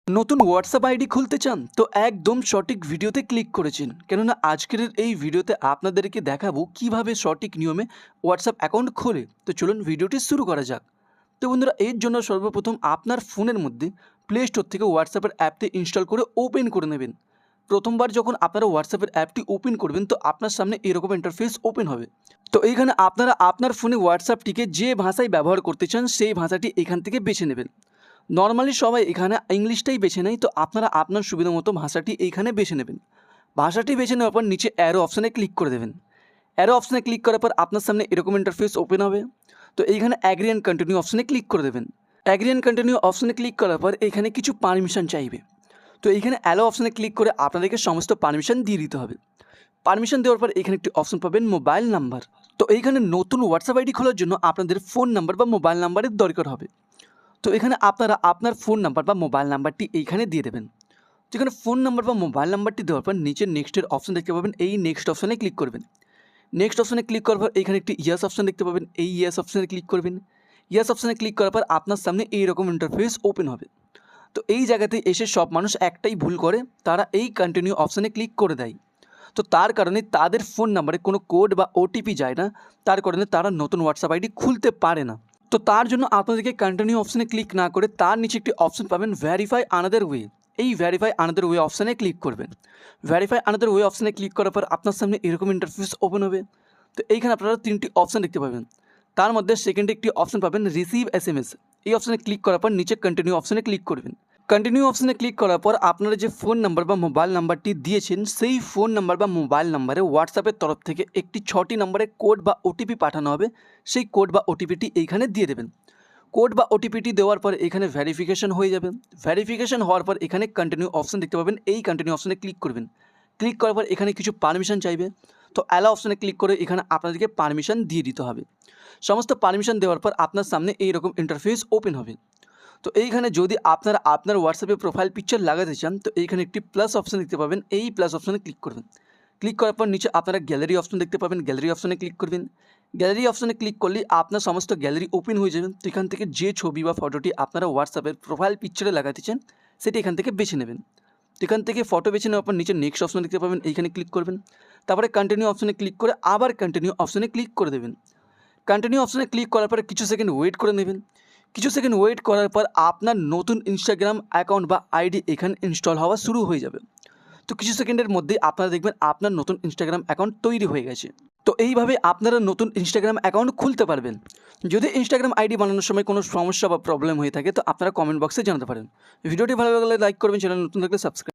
নতুন WhatsApp ID খুলতে চান তো একদম সঠিক ভিডিওতে ক্লিক করেছেন, কেননা আজকের এই ভিডিওতে আপনাদেরকে দেখাবো কিভাবে সঠিক নিয়মে হোয়াটসঅ্যাপ অ্যাকাউন্ট খোলে। তো চলুন ভিডিওটি শুরু করা যাক। তো বন্ধুরা, এর জন্য সর্বপ্রথম আপনার ফোনের মধ্যে প্লে স্টোর থেকে হোয়াটসঅ্যাপের অ্যাপটি ইনস্টল করে ওপেন করে নেবেন। প্রথমবার যখন আপনারা হোয়াটসঅ্যাপের অ্যাপটি ওপেন করবেন তো আপনার সামনে এরকম ইন্টারফেস ওপেন হবে। তো এইখানে আপনারা আপনার ফোনে হোয়াটসঅ্যাপটিকে যে ভাষায় ব্যবহার করতে চান সেই ভাষাটি এখান থেকে বেছে নেবেন। নর্মালি সবাই এখানে ইংলিশটাই বেছে নেয়, তো আপনারা আপনার সুবিধা মতো ভাষাটি এইখানে বেছে নেবেন। ভাষাটি বেছে নেওয়ার পর নিচে অ্যারো অপশানে ক্লিক করে দেবেন। অ্যারো অপশানে ক্লিক করার পর আপনার সামনে এরকম ইন্টারফেস ওপেন হবে। তো এইখানে অ্যাগ্রি অ্যান্ড কন্টিনিউ অপশানে ক্লিক করে দেবেন। অ্যাগ্রি অ্যান্ড কন্টিনিউ অপশানে ক্লিক করার পর এখানে কিছু পারমিশন চাইবে। তো এইখানে অ্যালো অপশানে ক্লিক করে আপনাদেরকে সমস্ত পারমিশন দিয়ে দিতে হবে। পারমিশন দেওয়ার পর এখানে একটি অপশন পাবেন মোবাইল নাম্বার। তো এইখানে নতুন হোয়াটসঅ্যাপ আইডি খোলার জন্য আপনাদের ফোন নাম্বার বা মোবাইল নাম্বারের দরকার হবে। তো এখানে আপনারা আপনার ফোন নাম্বার বা মোবাইল নাম্বারটি এইখানে দিয়ে দেবেন। যেখানে ফোন নাম্বার বা মোবাইল নাম্বারটি দেওয়ার পর নিচে নেক্সটের অপশন দেখতে পাবেন, এই নেক্সট অপশানে ক্লিক করবেন। নেক্সট অপশানে ক্লিক করার পর এখানে একটি ইয়েস অপশান দেখতে পাবেন, এই ইয়েস অপশানে ক্লিক করবেন। ইয়েস অপশানে ক্লিক করার পর আপনার সামনে এইরকম ইন্টারফেস ওপেন হবে। তো এই জায়গাতে এসে সব মানুষ একটাই ভুল করে, তারা এই কন্টিনিউ অপশানে ক্লিক করে দেয়। তো তার কারণে তাদের ফোন নাম্বারে কোনো কোড বা ওটিপি যায় না, তার কারণে তারা নতুন হোয়াটসঅ্যাপ আইডি খুলতে পারে না। তো তার জন্য আপনাদেরকে কন্টিনিউ অপশানে ক্লিক না করে তার নিচে একটি অপশন পাবেন ভেরিফাই আনাদার ওয়ে। এই ভেরিফাই আনাদার ওয়ে অপশানে ক্লিক করবেন। ভেরিফাই আনাদার ওয়ে অপশানে ক্লিক করার পর আপনার সামনে এরকম ইন্টারফেস ওপেন হবে। তো এইখানে আপনারা তিনটি অপশান দেখতে পাবেন। তার মধ্যে সেকেন্ডে একটি অপশন পাবেন রিসিভ এসএমএস। এই অপশানে ক্লিক করার পর নিচে কন্টিনিউ অপশানে ক্লিক করবেন। কন্টিনিউ অপশানে ক্লিক করার পর আপনারা যে ফোন নাম্বার বা মোবাইল নাম্বারটি দিয়েছেন সেই ফোন নাম্বার বা মোবাইল নাম্বারে হোয়াটসঅ্যাপের তরফ থেকে একটি 6টি নম্বরে কোড বা ওটিপি পাঠানো হবে। সেই কোড বা ওটিপিটি এইখানে দিয়ে দেবেন। কোড বা ওটিপিটি দেওয়ার পর এখানে ভেরিফিকেশন হয়ে যাবে। ভেরিফিকেশন হওয়ার পর এখানে কন্টিনিউ অপশান দেখতে পাবেন, এই কন্টিনিউ অপশানে ক্লিক করবেন। ক্লিক করার পর এখানে কিছু পারমিশন চাইবে। তো অ্যালাউ অপশানে ক্লিক করে এখানে আপনাদেরকে পারমিশন দিয়ে দিতে হবে। সমস্ত পারমিশন দেওয়ার পর আপনার সামনে এইরকম ইন্টারফেস ওপেন হবে। তো এইখানে যদি আপনারা আপনার হোয়াটসঅ্যাপে প্রোফাইল পিকচার লাগাতে চান তো এইখানে একটি প্লাস অপশান দেখতে পাবেন, এই প্লাস অপশানে ক্লিক করবেন। ক্লিক করার পর নিচে আপনারা গ্যালারি অপশন দেখতে পাবেন, গ্যালারি অপশানে ক্লিক করবেন। গ্যালারি অপশানে ক্লিক করলে আপনার সমস্ত গ্যালারি ওপেন হয়ে যাবে। তো এখান থেকে যে ছবি বা ফটোটি আপনারা হোয়াটসঅ্যাপের প্রোফাইল পিকচারে লাগাতে চান সেটি এখান থেকে বেছে নেবেন। তো এখান থেকে ফটো বেছে নেওয়ার পর নিচে নেক্সট অপশন দেখতে পাবেন, এইখানে ক্লিক করবেন। তারপরে কন্টিনিউ অপশানে ক্লিক করে আবার কন্টিনিউ অপশানে ক্লিক করে দেবেন। কন্টিনিউ অপশানে ক্লিক করার পরে কিছু সেকেন্ড ওয়েট করে নেবেন। কিছু সেকেন্ড ওয়েট করার পর আপনার নতুন ইনস্টাগ্রাম অ্যাকাউন্ট বা আইডি এখানে ইনস্টল হওয়া শুরু হয়ে যাবে। তো কিছু সেকেন্ডের মধ্যেই আপনারা দেখবেন আপনার নতুন ইনস্টাগ্রাম অ্যাকাউন্ট তৈরি হয়ে গেছে। তো এইভাবে আপনারা নতুন ইনস্টাগ্রাম অ্যাকাউন্ট খুলতে পারবেন। যদি ইনস্টাগ্রাম আইডি বানানোর সময় কোনো সমস্যা বা প্রবলেম হয়ে থাকে তো আপনারা কমেন্ট বক্সে জানাতে পারেন। ভিডিওটি ভালো লাগলে লাইক করবেন, চ্যানেল নতুন থাকলে সাবস্ক্রাইব।